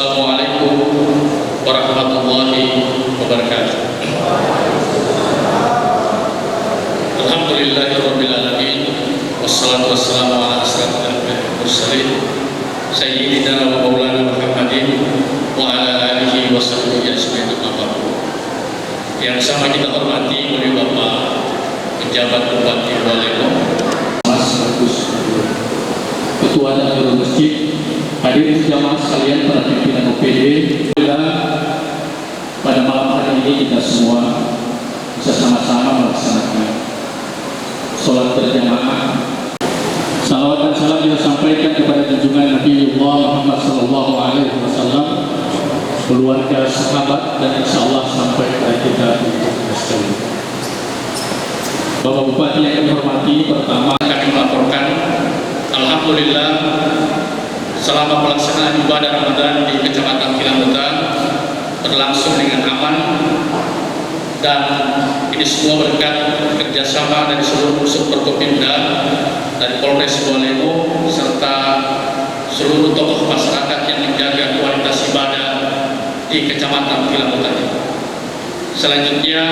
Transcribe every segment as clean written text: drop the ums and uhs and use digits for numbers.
Assalamualaikum warahmatullahi wabarakatuh. Alhamdulillahirabbil alamin wassalatu wassalamu ala asyrafil anbiya'i wal mursalin sayyidina wa maulana Muhammadin wa ala alihi wa sahbihi ajmain. Yang sama kita hormati oleh Bapak Pejabat Bupati Walemo, Mas Agus Ketua dan Guru Masjid, hadirin jamaah sekalian, para pimpinan OPD. Pada malam hari ini kita semua bisa sama-sama melaksanakan sholat berjamaah. Salawat dan salam kita sampaikan kepada junjungan Nabi Muhammad SAW, keluarga, sahabat, dan insya Allah sampai kepada kita sekalian. Bapak Bupati yang kami hormati, pertama kami melaporkan alhamdulillah selama pelaksanaan ibadah Ramadan di Kecamatan Kilambutan berlangsung dengan aman, dan ini semua berkat kerjasama dari seluruh unsur Forkopimda, dari Polres Walemo, serta seluruh tokoh masyarakat yang menjaga kualitas ibadah di Kecamatan Kilambutan. Selanjutnya,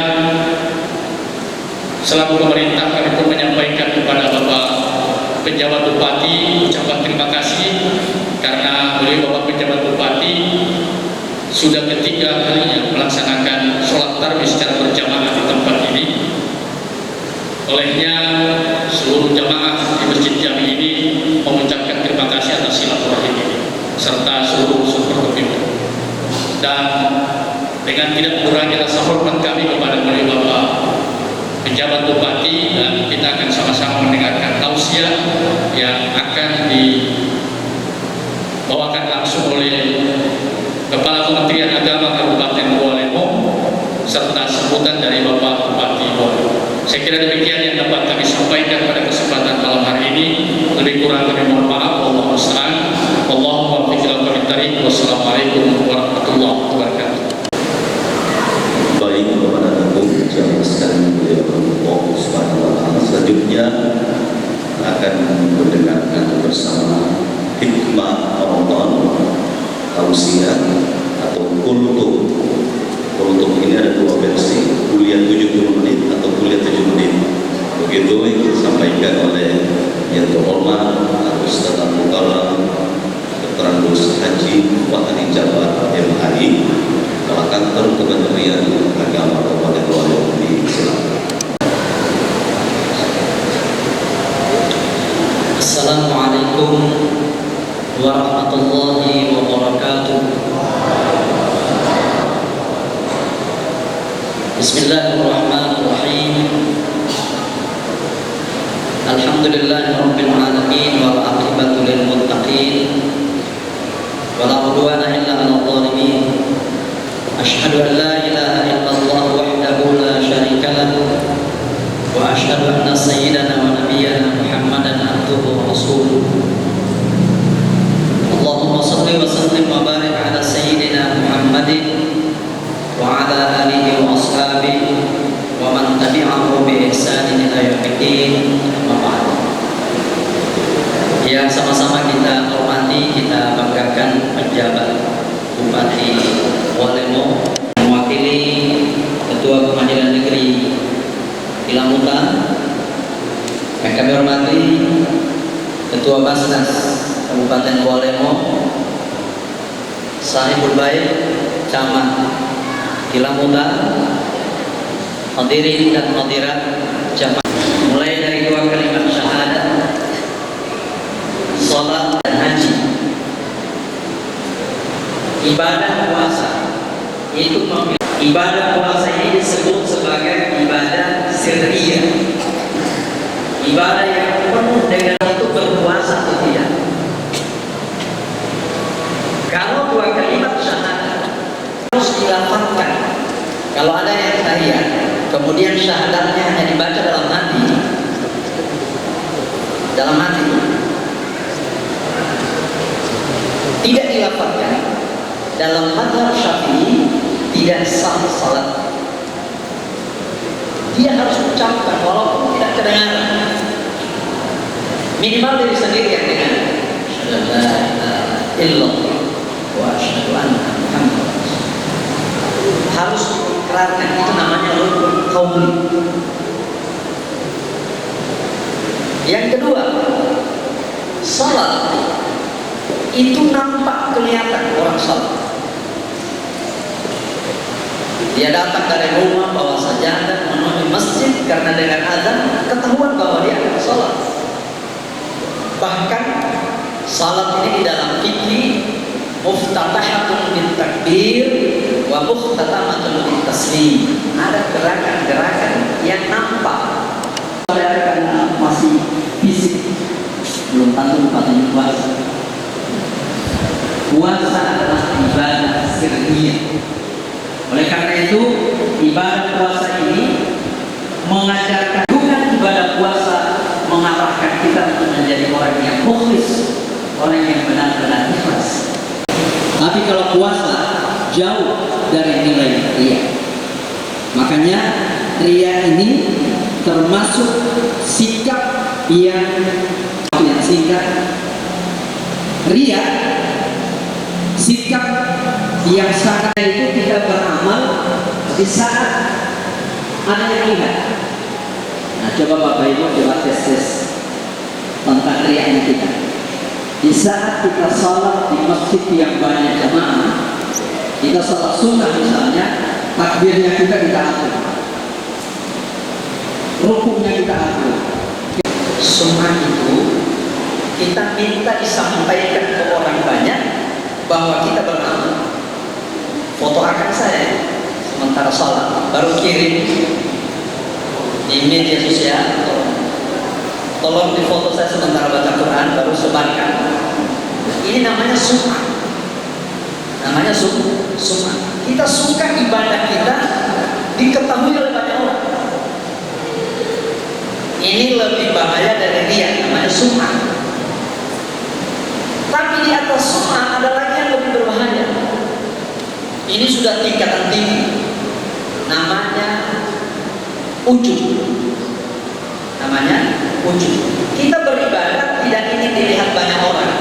selaku pemerintah, kami pun menyampaikan kepada Bapak Pejabat Bupati ucapan terima kasih karena beliau Bapak Pejabat Bupati sudah ketiga kalinya melaksanakan sholat tarawih secara berjamaah di tempat ini. Olehnya seluruh jamaah di Masjid Jami ini mengucapkan terima kasih atas silaturahim ini serta seluruh unsur Forkopimda. Dan dengan tidak mengurangi rasa hormat kami kepada beliau Bapak Pejabat Bupati, dan kita akan sama-sama mendengarkan tausiah yang akan dibawakan langsung oleh Kepala Kementerian Agama Kabupaten Walemo serta sambutan dari Bapak Bupati Walemo. Saya kira demikian yang dapat kami sampaikan pada kesempatan malam hari ini. Lebih kurang kami mohon maaf. Wallahu musta'an. Allahumma waffiq ila aqwamit thariq. Wassalamualaikum warahmatullahi wabarakatuh. Baik, kepada Agung jamaah sekalian, beliau Allah Subhanahu wa taala. Selanjutnya akan mendengarkan bersama hikmah Ramadan, tausiah atau kultum. Kultum ini ada dua versi, kuliah 70 menit atau kuliah 7 menit. Begitu yang disampaikan oleh yang terhormat Ustaz Abu Karam, Keterangus Haji Bupati Jabar MHI, Kepala Kantor Kementerian Agama Kabupaten Walemo. Silakan. Assalamualaikum warahmatullahi wabarakatuh. Bismillahirrahmanirrahim. Alhamdulillahirabbil alamin wal aqibatu lil muttaqin wala udwana illa 'alal zalimin. Asyhadu an la ilaha illallah wahdahu la syarika lahu wa asyhadu anna sayyidana wa nabiyyana Muhammadan abduhu wa rasuluhu. Allahumma shalli wa sallim wa barik ala sayyidina Muhammadin wa ala alihi wa ashabihi wa man tabi'ahu bi ihsanin ila yaumiddin. Amma ba'd. Yang sama-sama kita hormati, kita banggakan Pejabat Bupati Walemo, mewakili Ketua Pengadilan Negeri Kilambutan, yang kami hormati Ketua Basnas Kabupaten Walemo, Sahibul Bait Camat Kilambutan, hadirin dan hadirat jamaah, mulai dari dua kalimat syahadat, salat dan haji. Ibadah puasa itu ibadah puasa ini disebut sebagai ibadah sirriyah, ibadah yang penuh dengan itu berpuasa atau tidak. Kalau dua kalimat syahadat harus dilafalkan. Kalau ada yang tahiyat, kemudian syahadatnya hanya dibaca dalam hati, tidak dilafalkan, dalam mazhab Syafi'i tidak sah salat. Dia harus ucapkan walaupun tidak kedengaran, minimal diri sendiri yang dengar. La ilaha illallah wa asyhadu anna Muhammadar Rasulullah. Harus diikrarkan, itu namanya rukun qauli. Yang kedua, salat itu nampak kelihatan orang salat. Dia datang dari rumah bawa sajadah menuju masjid karena dengan azan ketahuan bahwa dia akan salat. Bahkan salat ini di dalam fikih muftatahatun bil takbir wa muhtatamatun bil taslim. Ada gerakan-gerakan yang nampak. Karena masih fisik belum tentu katanya puasa. Puasa adalah ibadah sirriyah. Oleh karena itu, ibadah puasa ini mengajarkan bukan ibadah puasa mengarahkan kita untuk menjadi orang yang mukhlis, orang yang benar-benar ikhlas. Tapi kalau puasa jauh dari nilai riya. Makanya riya ini termasuk sikap yang singkat. Riya sikap yang sangat itu kita beramal di saat ada yang lihat. Nah, coba Bapak Ibu coba tes tentang riaknya kita. Di saat kita salat di masjid yang banyak jemaah, kita salat sunnah misalnya, takbirnya kita atur, rukunya kita atur. Sunnah itu kita minta disampaikan ke orang banyak bahwa kita beramal. Foto akan saya sementara sholat, baru kirim di media sosial. Tolong di foto saya sementara baca Quran, baru sebarkan. Ini namanya sum'ah. Namanya sum'ah. Kita suka ibadah kita diketahui oleh banyak orang. Ini lebih bahaya dari riya, namanya sum'ah. Tapi di atas sum'ah ada lagi yang lebih berbahaya. Ini sudah tingkatan tinggi. Namanya ujub. Namanya ujub. Kita beribadah tidak ingin dilihat banyak orang.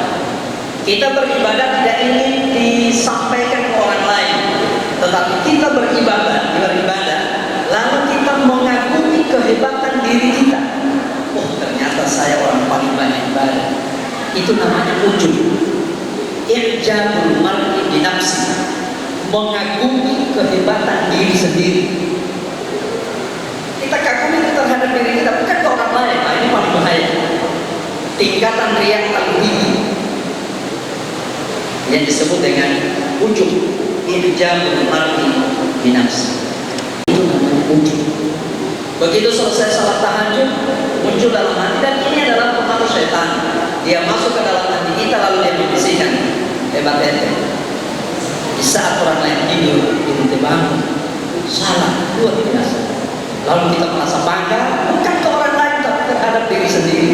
Kita beribadah tidak ingin disampaikan ke orang lain. Tetapi kita beribadah, lalu kita mengagumi kehebatan diri kita. Oh, ternyata saya orang paling banyak ibadah. Itu namanya ujub. I'jabul mar'i bi nafsi. Mengagumi kehebatan diri sendiri. Kita kagumi terhadap diri kita, bukan ke orang lain. Nah, ini paling bahaya. Tingkatan riya paling tinggi yang disebut dengan ujub. I'jabul mar'i bi nafsi. Itu namanya ujub. Begitu selesai salat tahajud, muncul dalam hati, dan ini adalah pengaruh setan. Dia masuk ke dalam hati kita lalu dia membisikkan, hebat ente. Di saat orang lain tidur, kita bangun, salah, luar biasa. Lalu kita merasa bangga, bukan ke orang lain, tapi terhadap diri sendiri.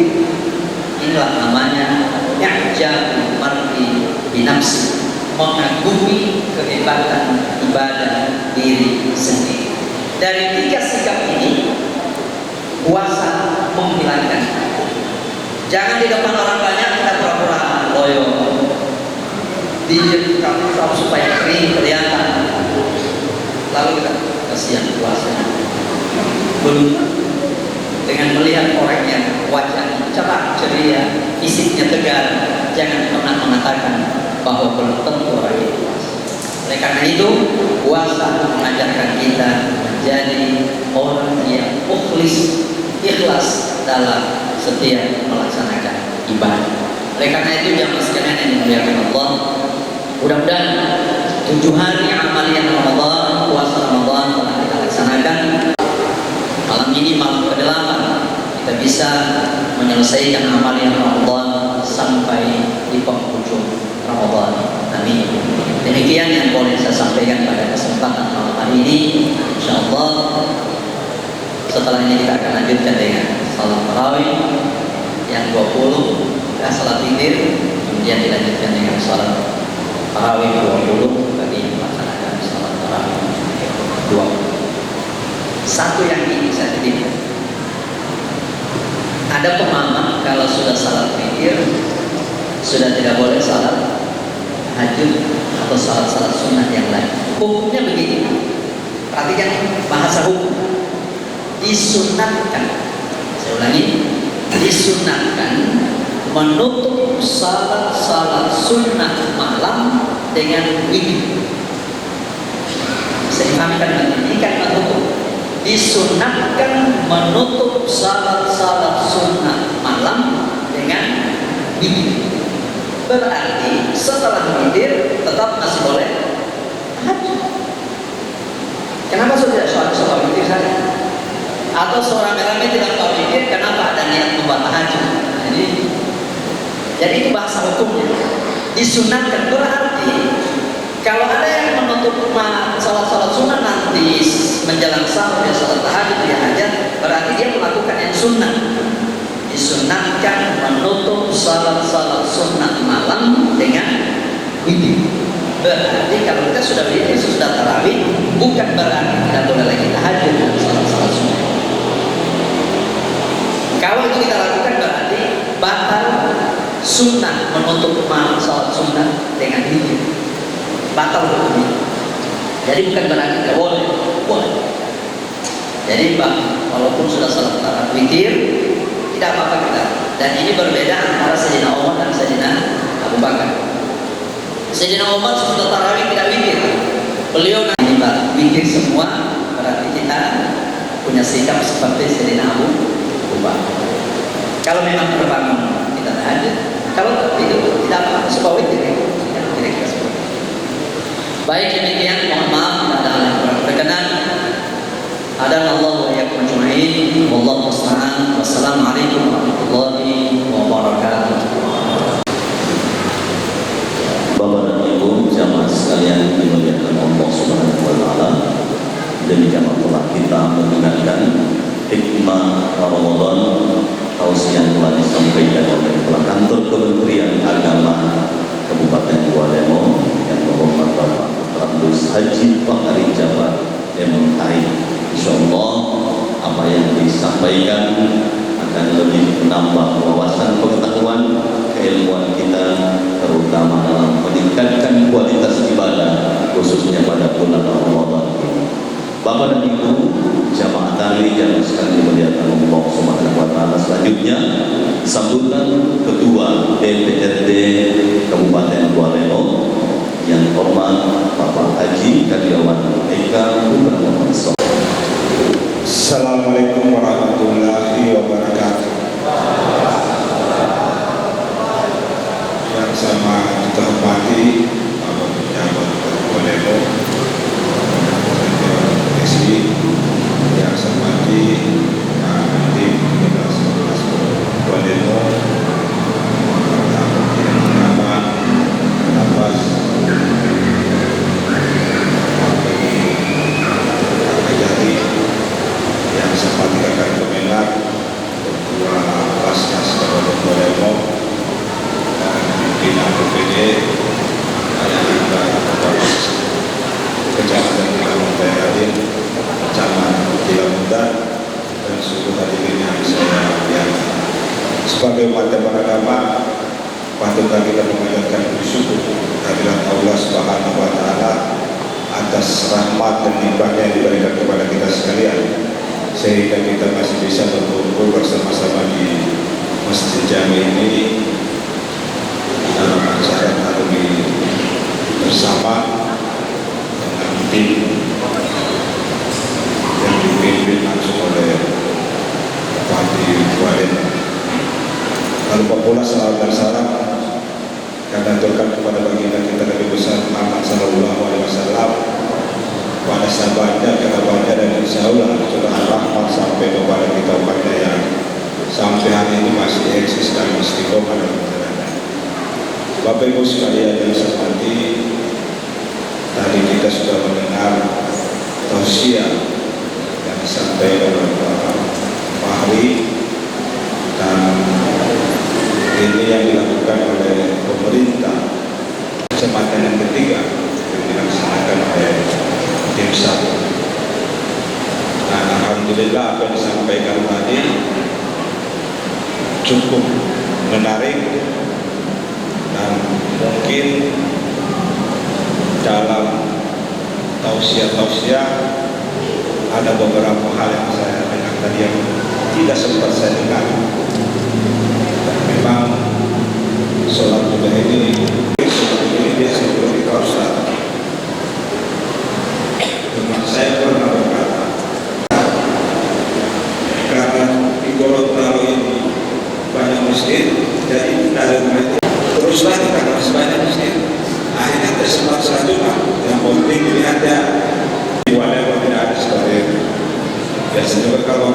Inilah namanya i'jabul mar'i bi nafsi, mengagumi kehebatan ibadah diri sendiri. Dari tiga sikap ini, puasa menghilangkan. Jangan di depan orang banyak kita pura-pura loyo. Dijadikan kamu supaya kering kelihatan. Lalu kita kasihan puasa. Belum dengan melihat orang yang wajahnya cerah ceria, fisiknya tegar, jangan pernah mengatakan bahwa belum tentu orang itu puasa. Oleh karena itu, puasa mengajarkan kita menjadi orang yang ikhlas dalam setiap melaksanakan ibadah. Oleh karena itu, jamaah sekalian yang dimuliakan Allah, mudah-mudahan 7 hari amaliah Ramadan, puasa Ramadan telah kita laksanakan. Malam ini malam ke-8 kita bisa menyelesaikan amaliah Ramadan sampai di penghujung Ramadan. Amin. Demikian yang boleh saya sampaikan pada kesempatan malam hari ini. InsyaAllah setelah ini kita akan lanjutkan dengan salat tarawih yang 20, salat witir, kemudian dilanjutkan dengan salat tarawih 20 bagi melaksanakan salat tarawih 20. Satu yang ingin saya titipkan, ada pemahaman kalau sudah salat witir sudah tidak boleh salat tahajud atau salat-salat sunnah yang lain. Hukumnya begini, perhatikan bahasa hukum. Disunatkan, saya ulangi, disunatkan menutup salat-salat sunnah malam dengan witir. Saya pahamkan ini kan menutup. Disunatkan menutup salat-salat sunnah malam dengan witir. Berarti setelah witir tetap masih boleh tahajud. Kenapa sudah sholat witir saja? Atau seorang ramai tidak tahu witir, kenapa ada niat membuat tahajud? Nah, jadi itu bahasa hukumnya. Disunatkan berarti kalau ada yang menutup salat-salat sunnah nanti menjelang sahur dia salat tahajud dia hajat, berarti dia melakukan yang sunnah. Disunatkan menutup salat-salat sunnah malam dengan witir. Berarti kalau kita sudah witir, sudah tarawih, bukan berarti tidak boleh lagi tahajud dan salat-salat sunnah. Kalau itu kita lakukan berarti batal sunnah menutup salat sunnah dengan witir. Batal hukumnya. Jadi bukan berarti tidak boleh. Boleh. Jadi walaupun sudah salat tarawih witir, tidak apa-apa kita. Dan ini berbeda antara Sayyidina Umar dan Sayyidina Abu Bakar. Sayyidina Umar sudah tarawih tidak witir. Beliau nanti witir semua, berarti kita punya sikap seperti Sayyidina Abu Bakar. Kalau memang terbangun kita tahajud, kalau tidur tidak apa-apa, sebab witir itu. Kira-kira seperti itu. Baik, demikian, mohon maaf tidak ada hal yang kurang berkenan. Hadanallahu wa iyyakum ajma'in. Wallahu musta'an. Wassalamualaikum warahmatullahi wabarakatuh. Bapak dan Ibu jamaah sekalian dimuliakan Allah Subhanahu wa taala, demikian telah kita mendengarkan hikmah Ramadan tausiah yang telah disampaikan oleh Kepala Kantor Kementerian Agama Kabupaten Kualemo yang terhormat Bapak Trandus Haji Fakari Jabar MHI. Insyaallah apa yang disampaikan akan lebih menambah wawasan pengetahuan keilmuan kita, terutama dalam meningkatkan kualitas ibadah khususnya pada bulan Ramadan ini. Bapak dan Ibu jamaah taklim yang sekali dimuliakan Allah Subhanahu wa taala, selanjutnya sambutan Ketua DPRD Kabupaten Kualemo yang hormat Bapak Haji Karyawan Eka Putra. Assalamualaikum warahmatullahi wabarakatuh. Yang sama kita hormati Bapak Pejabat Kualemo, yang saya hormati tim Kualemo, nama Nafas, Jadi yang saya hormati Kakak Kemenag, Ketua Basnas Kabupaten Kualemo, dan pimpinan DPD, yang juga Kecamatan Kilamutan hadir, Kecamatan Kilamutan, dan seluruh hadirin yang saya muliakan. Sebagai umat beragama, patutlah kita mengajarkan bersyukur kehadirat Allah Subhanahu wa taala atas rahmat dan limpahnya yang diberikan kepada kita sekalian, sehingga kita masih bisa berkumpul bersama-sama di Masjid Jami ini dalam acara tarawih bersama dengan tim yang dipimpin langsung oleh Bupati Kualemo. Lalu pula salawat dan salam kami aturkan kepada baginda kita Nabi besar Muhammad sallallahu alaihi wasallam, pada sahabatnya, kerabatnya, dan insya Allah sudah rahmat sampai kepada kita umatnya yang sampai hari ini masih eksis dan istiqomah dalam jalannya. Bapak Ibu sekalian yang saya hormati, tadi kita sudah mendengar tausiah yang disampaikan oleh Bapak Fahri, dan ini yang dilakukan oleh pemerintah kecamatan yang ketiga yang dilaksanakan oleh tim satu. Dan alhamdulillah apa yang disampaikan tadi cukup menarik dan mungkin dalam tausiah ada beberapa hal yang saya dengar tadi yang tidak sempat saya dengar. Memang sholat duha ini biasa kita Ustaz. Memang saya pernah berkata, karena di Gorontalo ini banyak masjid, jadi dari mereka terus lagi karena masih banyak masjid, akhirnya tersebar sholat. Yang penting ini ada di wadah tidak ada seperti itu. Biasanya kalau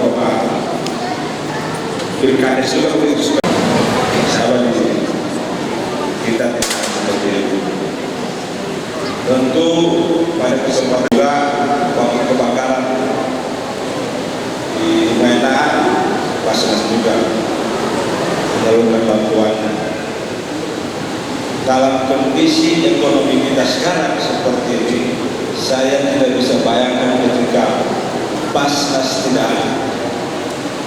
pilkades juga begitu. Sahabat di sini kita tidak seperti itu. Tentu pada kesempatan juga waktu kebakaran di Mainan Basnas juga menyalurkan bantuannya. Dalam kondisi ekonomi kita sekarang seperti ini, saya tidak bisa bayangkan ketika Basnas tidak ada.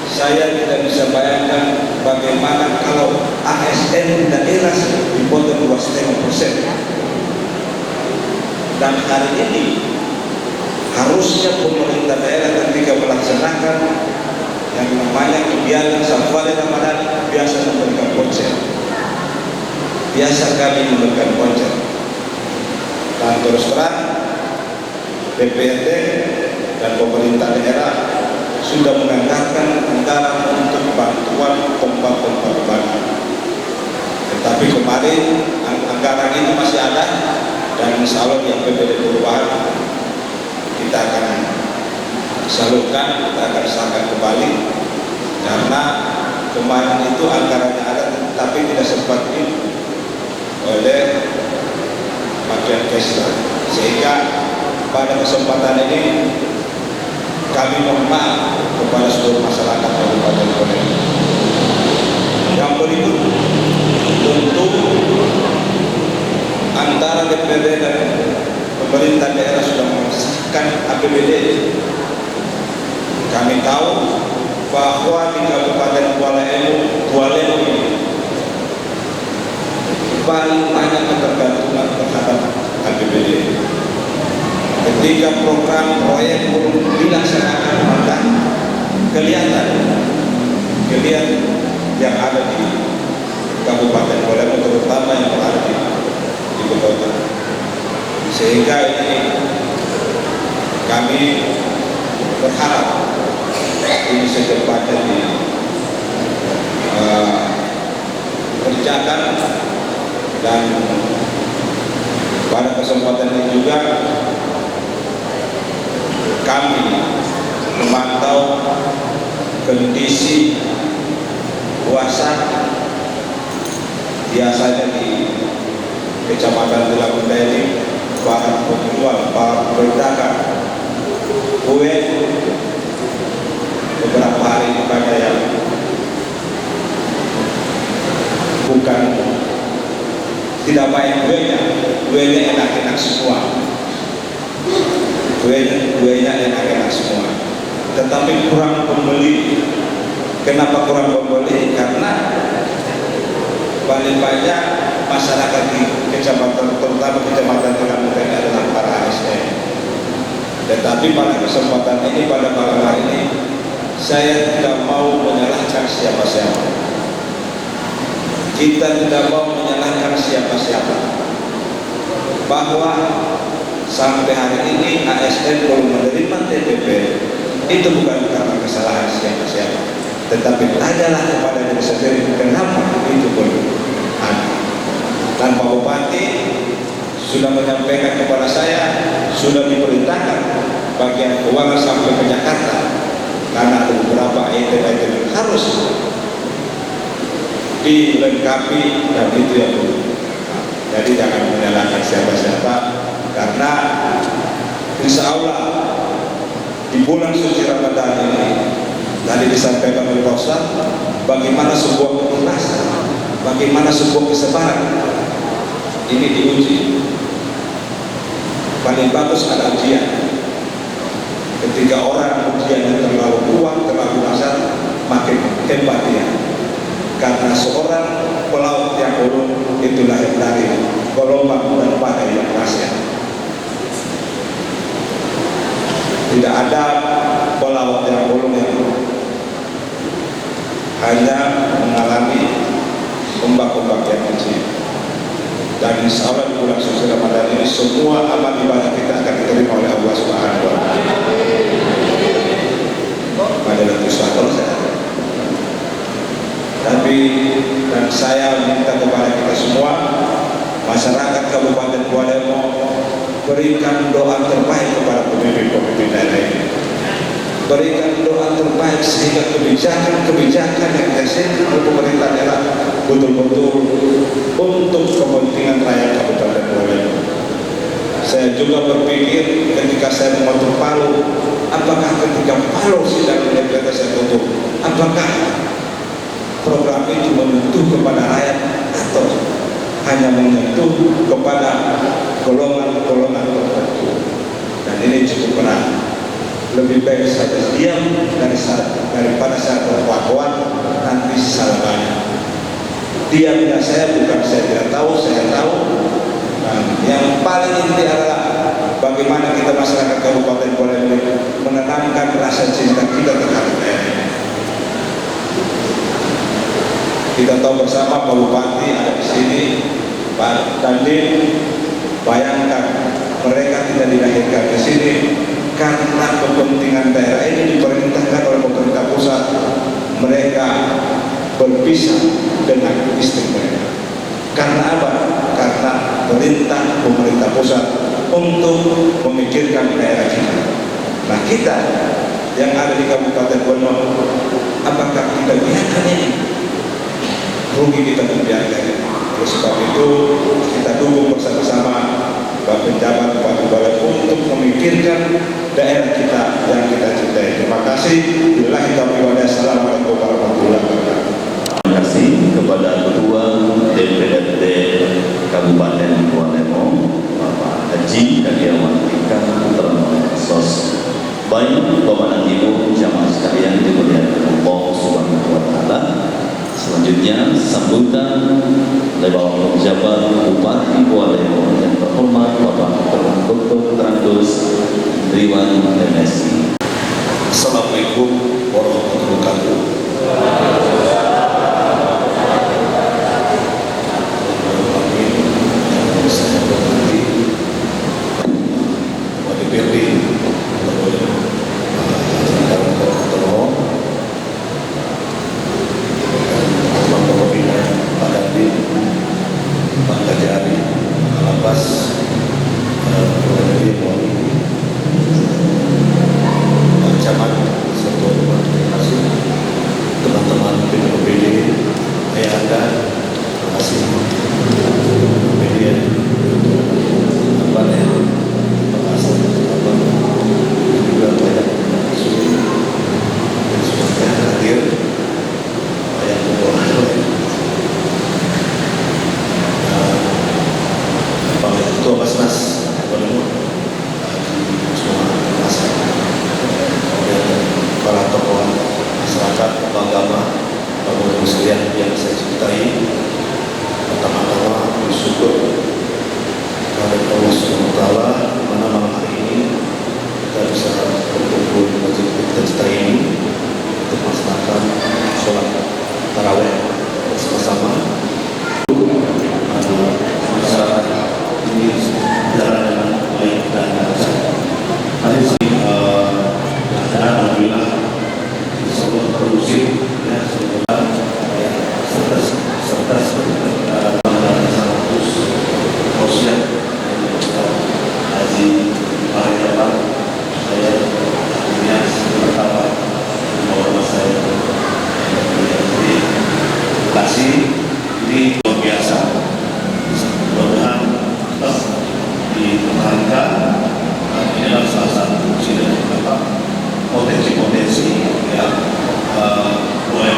Saya tidak bisa bayangkan bagaimana kalau ASN daerah dipotong 2,5%. Dan hari ini harusnya pemerintah daerah ketika melaksanakan yang namanya kegiatan safari Ramadan biasa memberikan konser. Biasa kami memberikan konser. Dan terus terang DPRD dan pemerintah daerah sudah menganggarkan anggaran untuk bantuan pompa-pompa kebakaran. Tetapi kemarin anggaran itu masih ada dan insya Allah di APBD perubahan kita akan salurkan, kita akan serahkan kembali karena kemarin itu anggarannya ada tapi tidak sempat oleh bagian Kesra, sehingga pada kesempatan ini kami mohon maaf kepada seluruh masyarakat Kabupaten Konawe. Yang berikut, tentu antara DPRD dan pemerintah daerah sudah mengesahkan APBD. Kami tahu bahwa di Kabupaten Kuala Lemu ini paling banyak ketergantungan terhadap APBD. Ketika program proyek belum dilaksanakan, maka kelihatan yang ada di Kabupaten Kuala Lemu, terutama yang berada di ibu kota. Sehingga ini kami berharap ini secepatnya dikerjakan. Dan pada kesempatan ini juga kami memantau kondisi puasa biasanya di Kecamatan Telagunda ini, para penjual, para pedagang kue beberapa hari ini banyak yang bukan tidak baik kuenya enak-enak semua, kuenya enak-enak semua, tetapi kurang pembeli. Kenapa kurang pembeli? Karena paling banyak masyarakat di kecamatan, terutama kecamatan Telagunda ini adalah para ASN. Tetapi pada kesempatan ini, pada malam hari ini, saya tidak mau menyalahkan siapa-siapa. Kita tidak mau menyalahkan siapa-siapa, bahwa sampai hari ini ASN belum menerima TPP itu bukan karena kesalahan siapa-siapa, tetapi tanyalah kepada diri sendiri kenapa itu belum ada. Dan Pak Bupati sudah menyampaikan kepada saya, sudah diperintahkan bagian keuangan sampai ke Jakarta karena ada beberapa item-item yang harus dilengkapi dan itu yang dulu. Jadi jangan menyalahkan siapa-siapa, karena insya Allah di bulan suci Ramadan ini tadi disampaikan oleh Pak Ustaz, bagaimana sebuah keikhlasan, bagaimana sebuah kesabaran ini diuji. Paling bagus ada ujian. Ketika orang ujian yang terlalu kuat, terlalu dasar, makin hebat dia. Karena seorang pelaut yang ulung itu lahir dari gelombang dan badai yang dahsyat. tidak ada pelaut yang bolong yang hanya mengalami ombak-ombak yang kecil. Dan insya Allah di bulan suci Ramadan ini semua amal ibadah kita akan diterima oleh Allah Subhanahu wa Ta'ala. Pada kalau saya dan saya minta kepada kita semua, masyarakat Kabupaten Kuala Lumpur, berikan doa terbaik kepada pemimpin-pemimpin daerah ini. Berikan doa terbaik sehingga kebijakan yang dihasilkan oleh pemerintah daerah betul-betul untuk kepentingan rakyat Kabupaten Kuala Lumpur. Saya juga berpikir ketika saya memotong Palu, apakah ketika Palu sidang DPR saya tutup, apakah program itu menyentuh kepada rakyat atau hanya menyentuh kepada golongan-golongan tertentu? Dan ini cukup berat. Lebih baik saya diam daripada saya berfatwa nanti salah banyak. Diamnya saya bukan saya tidak tahu, saya tahu. Dan yang paling inti adalah bagaimana kita masyarakat Kabupaten Kuala Lumpur menanamkan rasa cinta kita terhadap daerah ini. Kita tahu bersama Pak Bupati ada di sini, Pak Dandim. Bayangkan mereka tidak dilahirkan di sini karena kepentingan daerah ini diperintahkan oleh pemerintah pusat. Mereka berpisah dengan istri mereka. Karena apa? Karena perintah pemerintah pusat untuk memikirkan daerah kita. Nah, kita yang ada di Kabupaten Kuala Lumpur, apakah kita biarkan ini? Rugi kita membiarkan ini. Oleh sebab itu kita dukung bersama-sama Pak penjabat Pak Bupati untuk memikirkan daerah kita yang kita cintai. Terima kasih. Billahi taufiq wal hidayah. Assalamualaikum warahmatullahi wabarakatuh. Terima kasih kepada Ketua DPRD Kabupaten Kuala Lumpur, Bapak Haji Karyawan Ika Tersos. Baik Bapak dan Ibu jamaah sekalian dimuliakan Allah Subhanahu wa Ta'ala. Selanjutnya sambutan oleh Bapak Penjabat Bupati Kuala Lumpur yang terhormat Bapak Dr. Trandus Triwan MSI. Assalamualaikum warahmatullahi wabarakatuh. Saya berhenti Wadi Perdi Pak Kajari, Lapas, Pak Camat, serta terima kasih teman-teman PPD, Anda, terima kasih media, terima kasih juga banyak yang sudah hadir, yang Ketua Basnas Kuala Lumpur, semua masyarakat, para tokoh masyarakat, agama, para sekalian yang saya cintai. Pertama-tama bersyukur kepada Allah Subhanahu wa Ta'ala di mana malam hari ini kita bisa berkumpul di masjid kita cintai ini untuk melaksanakan sholat tarawih bersama-sama. Masyarakat ini berjalan dengan baik dan lancar. Hari ini alhamdulillah insyaallah kondusif ya, semoga ya serta proses Haji Mariam saya punya pertama bahwa saya kasih ini luar biasa. Mudah-mudahan dipertahankan. Ini adalah salah satu potensi-potensi yang boleh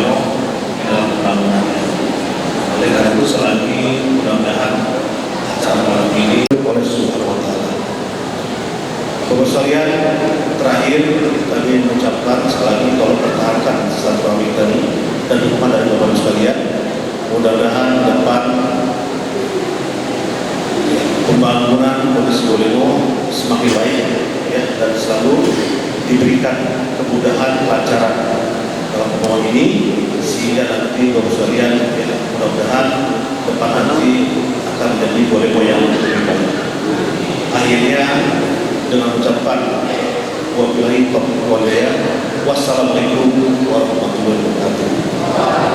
dalam pembangunannya. Oleh karena itu selagi mudah-mudahan acara malam ini oleh Subhanahu wa Ta'ala. Bapak sekalian, terakhir kami mengucapkan sekali lagi tolong pertahankan silaturahmi tadi dan dukungan dari Bapak sekalian. Mudah-mudahan depan pembangunan Kondisi Kuala Lumpur semakin baik ya, dan selalu diberikan kemudahan kelancaran dalam pembangunan ini, sehingga nanti Bapak sekalian ya, mudah-mudahan depan nanti akan menjadi boleh yang lebih baik. Akhirnya dengan ucapan wabillahi taufiq wal hidayah, wassalamualaikum warahmatullahi wabarakatuh.